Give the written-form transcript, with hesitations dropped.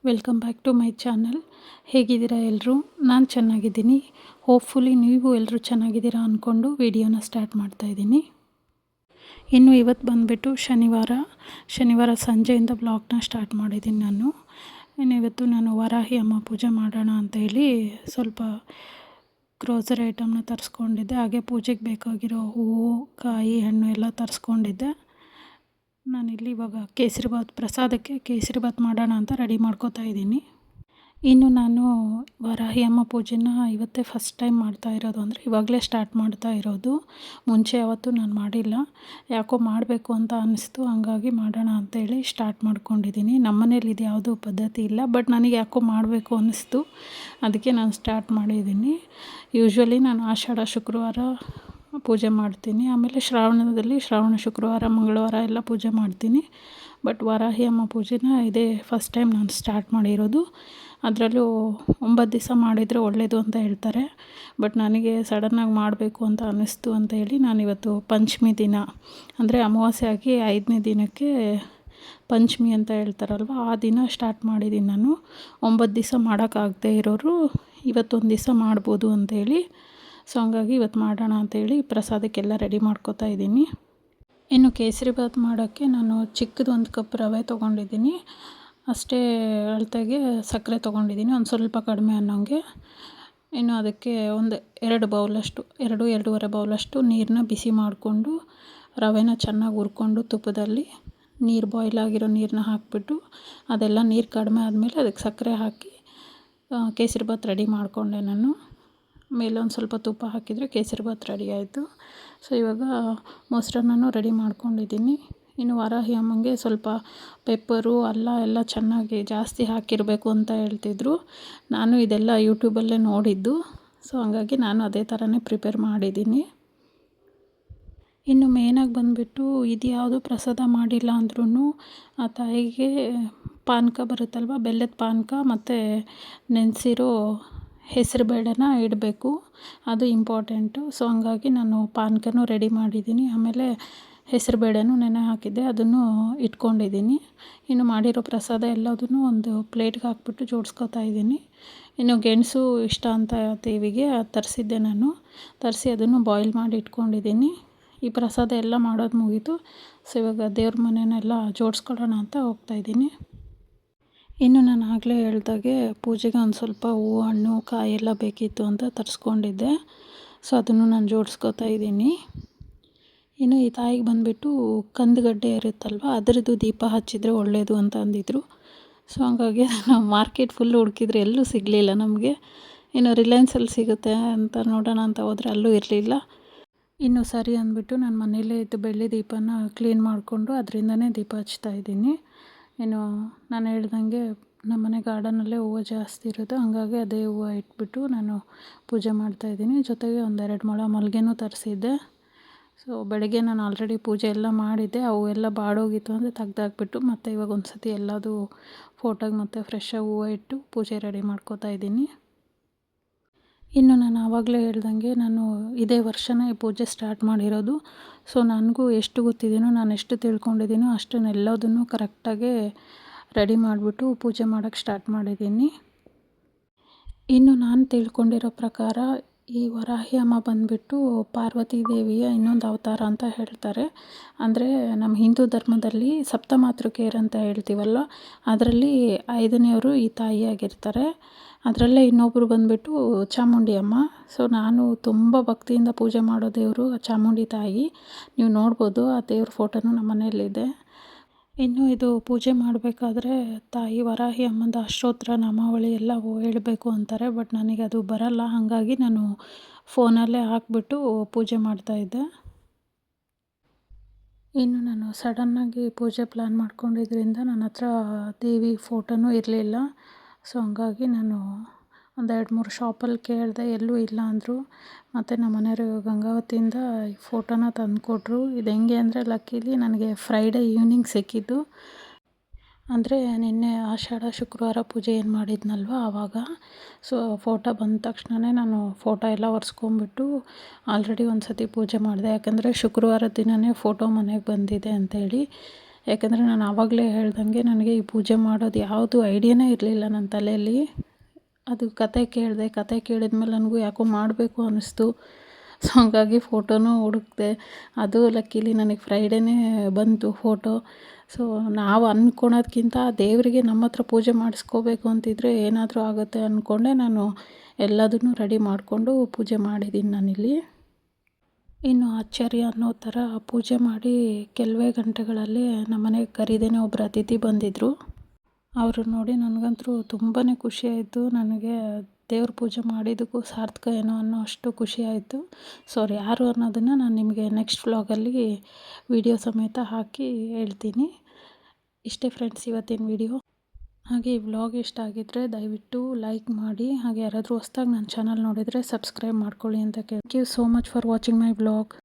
Welcome back to my channel. ಹೇಗಿದ್ದೀರಾ ಎಲ್ಲರೂ? ನಾನು ಚೆನ್ನಾಗಿದ್ದೀನಿ. ಹೋಪ್ಫುಲಿ ನೀವು ಎಲ್ಲರೂ ಚೆನ್ನಾಗಿದ್ದೀರಾ ಅಂದ್ಕೊಂಡು ವಿಡಿಯೋನ ಸ್ಟಾರ್ಟ್ ಮಾಡ್ತಾಯಿದ್ದೀನಿ. ಇನ್ನು ಇವತ್ತು ಬಂದುಬಿಟ್ಟು ಶನಿವಾರ ಸಂಜೆಯಿಂದ ಬ್ಲಾಗ್ನ ಸ್ಟಾರ್ಟ್ ಮಾಡಿದ್ದೀನಿ ನಾನು. ಇನ್ನು ಇವತ್ತು ನಾನು ವರಾಹಿ ಅಮ್ಮ ಪೂಜೆ ಮಾಡೋಣ ಅಂತೇಳಿ ಸ್ವಲ್ಪ ಗ್ರೋಸರಿ ಐಟಮ್ನ ತರಿಸ್ಕೊಂಡಿದ್ದೆ. ಹಾಗೆ ಪೂಜೆಗೆ ಬೇಕಾಗಿರೋ ಹೂವು, ಕಾಯಿ, ಹಣ್ಣು ಎಲ್ಲ ತರಿಸ್ಕೊಂಡಿದ್ದೆ. ನಾನಿಲ್ಲಿ ಇವಾಗ ಪ್ರಸಾದಕ್ಕೆ ಕೇಸರಿಬಾತ್ ಮಾಡೋಣ ಅಂತ ರೆಡಿ ಮಾಡ್ಕೋತಾ ಇದ್ದೀನಿ. ಇನ್ನು ನಾನು ವರಾಹಿ ಅಮ್ಮ ಪೂಜೆನ ಇವತ್ತೇ ಫಸ್ಟ್ ಟೈಮ್ ಮಾಡ್ತಾ ಇರೋದು, ಅಂದರೆ ಇವಾಗಲೇ ಸ್ಟಾರ್ಟ್ ಮಾಡ್ತಾ ಇರೋದು. ಮುಂಚೆ ಯಾವತ್ತೂ ನಾನು ಮಾಡಿಲ್ಲ. ಯಾಕೋ ಮಾಡಬೇಕು ಅಂತ ಅನ್ನಿಸ್ತು, ಹಂಗಾಗಿ ಮಾಡೋಣ ಅಂತೇಳಿ ಸ್ಟಾರ್ಟ್ ಮಾಡ್ಕೊಂಡಿದ್ದೀನಿ. ನಮ್ಮ ಮನೇಲಿ ಇದು ಯಾವುದೂ ಪದ್ಧತಿ ಇಲ್ಲ, ಬಟ್ ನನಗೆ ಯಾಕೋ ಮಾಡಬೇಕು ಅನ್ನಿಸ್ತು, ಅದಕ್ಕೆ ನಾನು ಸ್ಟಾರ್ಟ್ ಮಾಡಿದ್ದೀನಿ. ಯೂಶ್ವಲಿ ನಾನು ಆಷಾಢ ಶುಕ್ರವಾರ ಪೂಜೆ ಮಾಡ್ತೀನಿ. ಆಮೇಲೆ ಶ್ರಾವಣ ಶುಕ್ರವಾರ, ಮಂಗಳವಾರ ಎಲ್ಲ ಪೂಜೆ ಮಾಡ್ತೀನಿ. ಬಟ್ ವರಾಹಿ ಅಮ್ಮ ಪೂಜೆನ ಇದೇ ಫಸ್ಟ್ ಟೈಮ್ ನಾನು ಸ್ಟಾರ್ಟ್ ಮಾಡಿರೋದು. ಅದರಲ್ಲೂ 9 ದಿವಸ ಮಾಡಿದರೆ ಒಳ್ಳೆಯದು ಅಂತ ಹೇಳ್ತಾರೆ. ಬಟ್ ನನಗೆ ಸಡನ್ನಾಗಿ ಮಾಡಬೇಕು ಅಂತ ಅನ್ನಿಸ್ತು ಅಂತೇಳಿ ನಾನಿವತ್ತು ಪಂಚಮಿ ದಿನ, ಅಂದರೆ ಅಮಾವಾಸ್ಯೆ ಆಗಿ 5ನೇ ದಿನಕ್ಕೆ ಪಂಚಮಿ ಅಂತ ಹೇಳ್ತಾರಲ್ವ, ಆ ದಿನ ಸ್ಟಾರ್ಟ್ ಮಾಡಿದ್ದೀನಿ ನಾನು. 9 ದಿವಸ ಮಾಡೋಕ್ಕಾಗದೇ ಇರೋರು ಇವತ್ತೊಂದು ದಿವಸ ಮಾಡ್ಬೋದು ಅಂತೇಳಿ, ಸೊ ಹಂಗಾಗಿ ಇವತ್ತು ಮಾಡೋಣ ಅಂತೇಳಿ ಪ್ರಸಾದಕ್ಕೆಲ್ಲ ರೆಡಿ ಮಾಡ್ಕೋತಾ ಇದ್ದೀನಿ. ಇನ್ನು ಕೇಸರಿಬಾತ್ ಮಾಡೋಕ್ಕೆ ನಾನು ಚಿಕ್ಕದು 1 ಕಪ್ ರವೆ ತೊಗೊಂಡಿದ್ದೀನಿ. ಅಷ್ಟೇ ಅಳತೆಗೆ ಸಕ್ಕರೆ ತೊಗೊಂಡಿದ್ದೀನಿ, ಒಂದು ಸ್ವಲ್ಪ ಕಡಿಮೆ ಅನ್ನೋಂಗೆ. ಇನ್ನು ಅದಕ್ಕೆ ಒಂದು 2-2.5 ಬೌಲಷ್ಟು ನೀರನ್ನ ಬಿಸಿ ಮಾಡಿಕೊಂಡು ರವೆನ ಚೆನ್ನಾಗಿ ಹುರ್ಕೊಂಡು ತುಪ್ಪದಲ್ಲಿ ಬಾಯ್ಲ್ ಆಗಿರೋ ನೀರನ್ನ ಹಾಕಿಬಿಟ್ಟು, ಅದೆಲ್ಲ ನೀರು ಕಡಿಮೆ ಆದಮೇಲೆ ಅದಕ್ಕೆ ಸಕ್ಕರೆ ಹಾಕಿ ಕೇಸರಿಬಾತ್ ರೆಡಿ ಮಾಡಿಕೊಂಡೆ ನಾನು. ಮೇಲೆ ಒಂದು ಸ್ವಲ್ಪ ತುಪ್ಪ ಹಾಕಿದರೆ ಕೇಸರಿಬಾತ್ ರೆಡಿ ಆಯಿತು. ಸೊ ಇವಾಗ ಮೊಸರನ್ನೂ ರೆಡಿ ಮಾಡ್ಕೊಂಡಿದ್ದೀನಿ. ಇನ್ನು ವರಾಹಿ ಅಮ್ಮಂಗೆ ಸ್ವಲ್ಪ ಪೆಪ್ಪರು, ಅಲ್ಲ ಎಲ್ಲ ಚೆನ್ನಾಗಿ ಜಾಸ್ತಿ ಹಾಕಿರಬೇಕು ಅಂತ ಹೇಳ್ತಿದ್ರು. ನಾನು ಇದೆಲ್ಲ ಯೂಟ್ಯೂಬಲ್ಲೇ ನೋಡಿದ್ದು, ಸೊ ಹಂಗಾಗಿ ನಾನು ಅದೇ ಥರನೇ ಪ್ರಿಪೇರ್ ಮಾಡಿದ್ದೀನಿ. ಇನ್ನು ಮೇನಾಗಿ ಬಂದುಬಿಟ್ಟು ಇದು ಯಾವುದು ಪ್ರಸಾದ ಮಾಡಿಲ್ಲ ಅಂದ್ರೂ ಆ ತಾಯಿಗೆ ಪಾನಕ ಬರುತ್ತಲ್ವ, ಬೆಲ್ಲದ ಪಾನಕ ಮತ್ತು ನೆನೆಸಿರೋ ಹೆಸರು ಬೇಳೆನ ಇಡಬೇಕು, ಅದು ಇಂಪಾರ್ಟೆಂಟು. ಸೊ ಹಂಗಾಗಿ ನಾನು ಪಾನಕನೂ ರೆಡಿ ಮಾಡಿದ್ದೀನಿ. ಆಮೇಲೆ ಹೆಸರು ಬೇಳೆನೂ ನೆನೆ ಹಾಕಿದ್ದೆ, ಅದನ್ನು ಇಟ್ಕೊಂಡಿದ್ದೀನಿ. ಇನ್ನು ಮಾಡಿರೋ ಪ್ರಸಾದ ಎಲ್ಲದನ್ನೂ ಒಂದು ಪ್ಲೇಟ್ಗೆ ಹಾಕ್ಬಿಟ್ಟು ಜೋಡಿಸ್ಕೊತಾ ಇದ್ದೀನಿ. ಇನ್ನು ಗೆಣಸು ಇಷ್ಟ ಅಂತ ದೇವಿಗೆ ತರಿಸಿದ್ದೆ ನಾನು, ತರಿಸಿ ಅದನ್ನು ಬಾಯ್ಲ್ ಮಾಡಿ ಇಟ್ಕೊಂಡಿದ್ದೀನಿ. ಈ ಪ್ರಸಾದ ಎಲ್ಲ ಮಾಡೋದು ಮುಗೀತು. ಸೊ ಇವಾಗ ದೇವ್ರ ಮನೆಯೆಲ್ಲ ಜೋಡಿಸ್ಕೊಳ್ಳೋಣ ಅಂತ ಹೋಗ್ತಾಯಿದ್ದೀನಿ. ಇನ್ನು ನಾನು ಆಗಲೇ ಹೇಳ್ದಾಗೆ ಪೂಜೆಗೆ ಒಂದು ಸ್ವಲ್ಪ ಹೂವು, ಹಣ್ಣು, ಕಾಯಿ ಎಲ್ಲ ಬೇಕಿತ್ತು ಅಂತ ತರಿಸ್ಕೊಂಡಿದ್ದೆ. ಸೊ ಅದನ್ನು ನಾನು ಜೋಡಿಸ್ಕೊತಾ ಇದ್ದೀನಿ. ಇನ್ನು ಈ ತಾಯಿಗೆ ಬಂದುಬಿಟ್ಟು ಕಂದುಗಡ್ಡೆ ಇರುತ್ತಲ್ವ, ಅದರದ್ದು ದೀಪ ಹಚ್ಚಿದರೆ ಒಳ್ಳೆಯದು ಅಂತ ಅಂದಿದ್ರು. ಸೊ ಹಂಗಾಗಿ ನಾವು ಮಾರ್ಕೆಟ್ ಫುಲ್ಲು ಹುಡುಕಿದ್ರೆ ಎಲ್ಲೂ ಸಿಗಲಿಲ್ಲ ನಮಗೆ. ಇನ್ನು ರಿಲಯನ್ಸಲ್ಲಿ ಸಿಗುತ್ತೆ ಅಂತ ನೋಡೋಣ ಅಂತ ಹೋದರೆ ಅಲ್ಲೂ ಇರಲಿಲ್ಲ. ಇನ್ನು ಸರಿ ಅಂದ್ಬಿಟ್ಟು ನಾನು ಮನೇಲೇ ಇದ್ದು ಬೆಳ್ಳಿ ದೀಪನ ಕ್ಲೀನ್ ಮಾಡಿಕೊಂಡು ಅದರಿಂದನೇ ದೀಪ ಹಚ್ತಾಯಿದ್ದೀನಿ. ಇನ್ನು ನಾನು ಹೇಳ್ದಂಗೆ ನಮ್ಮನೆ ಗಾರ್ಡನಲ್ಲೇ ಹೂವು ಜಾಸ್ತಿ ಇರೋದು, ಹಂಗಾಗಿ ಅದೇ ಹೂವು ಇಟ್ಬಿಟ್ಟು ನಾನು ಪೂಜೆ ಮಾಡ್ತಾಯಿದ್ದೀನಿ. ಜೊತೆಗೆ 1-2 ಮೊಳ ಮಲ್ಲಿಗೆನೂ ತರಿಸಿದ್ದೆ. ಸೊ ಬೆಳಗ್ಗೆ ನಾನು ಆಲ್ರೆಡಿ ಪೂಜೆ ಎಲ್ಲ ಮಾಡಿದ್ದೆ, ಅವು ಎಲ್ಲ ಬಾಡೋಗಿತ್ತು ಅಂದರೆ ತೆಗ್ದಾಕ್ಬಿಟ್ಟು ಮತ್ತೆ ಇವಾಗ ಒಂದು ಸತಿ ಎಲ್ಲದು ಫೋಟೋಗೆ ಮತ್ತು ಫ್ರೆಶ್ಶಾಗಿ ಹೂವು ಇಟ್ಟು ಪೂಜೆ ರೆಡಿ ಮಾಡ್ಕೋತಾ ಇದ್ದೀನಿ. ಇನ್ನು ನಾನು ಆವಾಗಲೇ ಹೇಳ್ದಂಗೆ ನಾನು ಇದೇ ವರ್ಷನೇ ಈ ಪೂಜೆ ಸ್ಟಾರ್ಟ್ ಮಾಡಿರೋದು. ಸೊ ನನಗೂ ಎಷ್ಟು ಗೊತ್ತಿದ್ದೀನೋ, ನಾನು ಎಷ್ಟು ತಿಳ್ಕೊಂಡಿದ್ದೀನೋ ಅಷ್ಟನ್ನೆಲ್ಲದನ್ನು ಕರೆಕ್ಟಾಗಿ ರೆಡಿ ಮಾಡಿಬಿಟ್ಟು ಪೂಜೆ ಮಾಡೋಕ್ಕೆ ಸ್ಟಾರ್ಟ್ ಮಾಡಿದ್ದೀನಿ. ಇನ್ನು ನಾನು ತಿಳ್ಕೊಂಡಿರೋ ಪ್ರಕಾರ ಈ ವರಾಹಿ ಅಮ್ಮ ಬಂದುಬಿಟ್ಟು ಪಾರ್ವತಿ ದೇವಿಯ ಇನ್ನೊಂದು ಅವತಾರ ಅಂತ ಹೇಳ್ತಾರೆ. ಅಂದರೆ ನಮ್ಮ ಹಿಂದೂ ಧರ್ಮದಲ್ಲಿ ಸಪ್ತಮಾತೃಕೆಯರು ಅಂತ ಹೇಳ್ತೀವಲ್ಲ, ಅದರಲ್ಲಿ 5ನೇಯವರು ಈ ತಾಯಿಯಾಗಿರ್ತಾರೆ. ಅದರಲ್ಲೇ ಇನ್ನೊಬ್ಬರು ಬಂದುಬಿಟ್ಟು ಚಾಮುಂಡಿ ಅಮ್ಮ. ಸೊ ನಾನು ತುಂಬ ಭಕ್ತಿಯಿಂದ ಪೂಜೆ ಮಾಡೋ ದೇವರು ಚಾಮುಂಡಿ ತಾಯಿ. ನೀವು ನೋಡ್ಬೋದು, ಆ ದೇವ್ರ ಫೋಟೋನು ನಮ್ಮ ಮನೆಯಲ್ಲಿದೆ. ಇನ್ನು ಇದು ಪೂಜೆ ಮಾಡಬೇಕಾದ್ರೆ ತಾಯಿ ವರಾಹಿ ಅಮ್ಮಂದು ಅಷ್ಟೋತ್ತರ ನಾಮಾವಳಿ ಎಲ್ಲ ಹೇಳಬೇಕು ಅಂತಾರೆ. ಬಟ್ ನನಗೆ ಅದು ಬರಲ್ಲ, ಹಾಗಾಗಿ ನಾನು ಫೋನಲ್ಲೇ ಹಾಕಿಬಿಟ್ಟು ಪೂಜೆ ಮಾಡ್ತಾಯಿದ್ದೆ. ಇನ್ನು ನಾನು ಸಡನ್ನಾಗಿ ಪೂಜೆ ಪ್ಲ್ಯಾನ್ ಮಾಡ್ಕೊಂಡಿದ್ದರಿಂದ ನನ್ನ ಹತ್ರ ದೇವಿ ಫೋಟೋನೂ ಇರಲಿಲ್ಲ. ಸೊ ಹಂಗಾಗಿ ನಾನು 1-2-3 ಶಾಪಲ್ಲಿ ಕೇಳಿದೆ, ಎಲ್ಲೂ ಇಲ್ಲ ಅಂದರು. ಮತ್ತು ನಮ್ಮ ಮನೆಯವರು ಗಂಗಾವತಿಯಿಂದ ಈ ಫೋಟೋನ ತಂದುಕೊಟ್ರು. ಇದು ಹೆಂಗೆ ಅಂದರೆ ಲಕ್ಕೀಲಿ ನನಗೆ ಫ್ರೈಡೇ ಈವ್ನಿಂಗ್ ಸಿಕ್ಕಿದ್ದು. ಅಂದರೆ ನಿನ್ನೆ ಆಷಾಢ ಶುಕ್ರವಾರ ಪೂಜೆ ಏನು ಮಾಡಿದ್ನಲ್ವ ಆವಾಗ. ಸೊ ಫೋಟೋ ಬಂದ ತಕ್ಷಣವೇ ನಾನು ಫೋಟೋ ಎಲ್ಲ ಒರೆಸ್ಕೊಂಬಿಟ್ಟು ಆಲ್ರೆಡಿ ಒಂದು ಸತಿ ಪೂಜೆ ಮಾಡಿದೆ. ಯಾಕಂದರೆ ಶುಕ್ರವಾರದ ದಿನವೇ ಫೋಟೋ ಮನೆಗೆ ಬಂದಿದೆ ಅಂಥೇಳಿ. ಯಾಕಂದರೆ ನಾನು ಆವಾಗಲೇ ಹೇಳ್ದಂಗೆ ನನಗೆ ಈ ಪೂಜೆ ಮಾಡೋದು ಯಾವುದು ಐಡಿಯಾನೇ ಇರಲಿಲ್ಲ ನನ್ನ ತಲೆಯಲ್ಲಿ. ಅದು ಕತೆ ಕೇಳಿದ್ಮೇಲೆ ನನಗೂ ಯಾಕೋ ಮಾಡಬೇಕು ಅನ್ನಿಸ್ತು. ಸೊ ಹಂಗಾಗಿ ಫೋಟೋನೂ ಹುಡುಕಿದೆ. ಅದು ಲಕ್ಕೀಲಿ ನನಗೆ ಫ್ರೈಡೇನೇ ಬಂತು ಫೋಟೋ. ಸೊ ನಾವು ಅಂದ್ಕೊಳೋದ್ಕಿಂತ ದೇವರಿಗೆ ನಮ್ಮ ಹತ್ರ ಪೂಜೆ ಮಾಡಿಸ್ಕೋಬೇಕು ಅಂತಿದ್ರೆ ಏನಾದರೂ ಆಗುತ್ತೆ ಅಂದ್ಕೊಂಡೆ ನಾನು ಎಲ್ಲದನ್ನೂ ರೆಡಿ ಮಾಡಿಕೊಂಡು ಪೂಜೆ ಮಾಡಿದ್ದೀನಿ ನಾನಿಲ್ಲಿ. ಇನ್ನು ಆಶ್ಚರ್ಯ ಅನ್ನೋ ಥರ ಪೂಜೆ ಮಾಡಿ ಕೆಲವೇ ಗಂಟೆಗಳಲ್ಲಿ ನಮ್ಮನೆಗೆ ಕರೀದೇನೆ ಒಬ್ಬರು ಅತಿಥಿ ಬಂದಿದ್ದರು. ಅವರು ನೋಡಿ ನನಗಂತೂ ತುಂಬಾ ಖುಷಿಯಾಯಿತು. ನನಗೆ ದೇವ್ರ ಪೂಜೆ ಮಾಡಿದ್ದಕ್ಕೂ ಸಾರ್ಥಕ ಏನೋ ಅನ್ನೋ ಅಷ್ಟು ಖುಷಿಯಾಯಿತು. ಸೊ ಅವ್ರು ಯಾರು ಅನ್ನೋದನ್ನು ನಾನು ನಿಮಗೆ ನೆಕ್ಸ್ಟ್ ವ್ಲಾಗಲ್ಲಿ ವಿಡಿಯೋ ಸಮೇತ ಹಾಕಿ ಹೇಳ್ತೀನಿ. ಇಷ್ಟೇ ಫ್ರೆಂಡ್ಸ್ ಇವತ್ತಿನ ವಿಡಿಯೋ. ಹಾಗೆ ಈ ವ್ಲಾಗ್ ಇಷ್ಟ ಆಗಿದ್ದರೆ ದಯವಿಟ್ಟು ಲೈಕ್ ಮಾಡಿ. ಹಾಗೆ ಯಾರಾದರೂ ಹೊಸ್ದಾಗಿ ನನ್ನ ಚಾನಲ್ ನೋಡಿದರೆ ಸಬ್ಸ್ಕ್ರೈಬ್ ಮಾಡ್ಕೊಳ್ಳಿ ಅಂತ thank you so much for watching my vlog.